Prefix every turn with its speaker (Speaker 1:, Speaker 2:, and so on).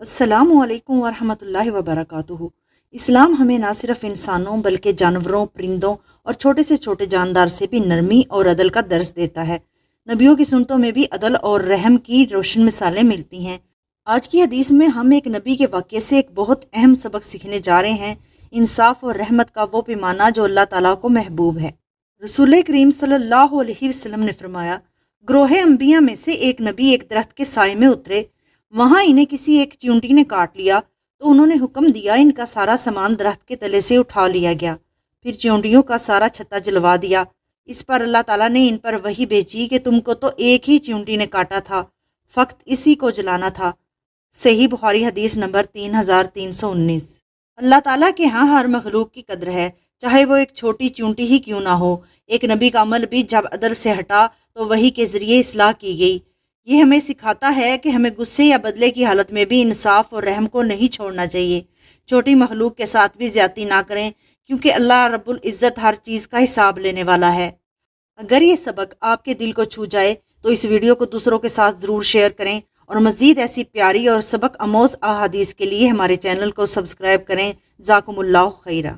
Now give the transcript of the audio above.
Speaker 1: السلام علیکم ورحمۃ اللہ وبرکاتہ۔ اسلام ہمیں نہ صرف انسانوں بلکہ جانوروں، پرندوں اور چھوٹے سے چھوٹے جاندار سے بھی نرمی اور عدل کا درس دیتا ہے۔ نبیوں کی سنتوں میں بھی عدل اور رحم کی روشن مثالیں ملتی ہیں۔ آج کی حدیث میں ہم ایک نبی کے واقعے سے ایک بہت اہم سبق سیکھنے جا رہے ہیں، انصاف اور رحمت کا وہ پیمانہ جو اللہ تعالیٰ کو محبوب ہے۔ رسول کریم صلی اللہ علیہ وسلم نے فرمایا، گروہ انبیاء میں سے ایک نبی ایک درخت کے سائے میں اترے، وہاں انہیں کسی ایک چیونٹی نے کاٹ لیا تو انہوں نے حکم دیا ان کا سارا سامان درخت کے تلے سے اٹھا لیا گیا، پھر چیونٹیوں کا سارا چھتا جلوا دیا۔ اس پر اللہ تعالیٰ نے ان پر وحی بھیجی کہ تم کو تو ایک ہی چیونٹی نے کاٹا تھا، فقط اسی کو جلانا تھا۔ صحیح بخاری حدیث نمبر 3319۔ اللہ تعالیٰ کے ہاں ہر مخلوق کی قدر ہے، چاہے وہ ایک چھوٹی چیونٹی ہی کیوں نہ ہو۔ ایک نبی کا عمل بھی جب عدل سے ہٹا تو وحی کے ذریعے اصلاح کی گئی۔ یہ ہمیں سکھاتا ہے کہ ہمیں غصے یا بدلے کی حالت میں بھی انصاف اور رحم کو نہیں چھوڑنا چاہیے۔ چھوٹی مخلوق کے ساتھ بھی زیادتی نہ کریں، کیونکہ اللہ رب العزت ہر چیز کا حساب لینے والا ہے۔ اگر یہ سبق آپ کے دل کو چھو جائے تو اس ویڈیو کو دوسروں کے ساتھ ضرور شیئر کریں، اور مزید ایسی پیاری اور سبق آموز احادیث کے لیے ہمارے چینل کو سبسکرائب کریں۔ جزاکم اللہ خیرہ۔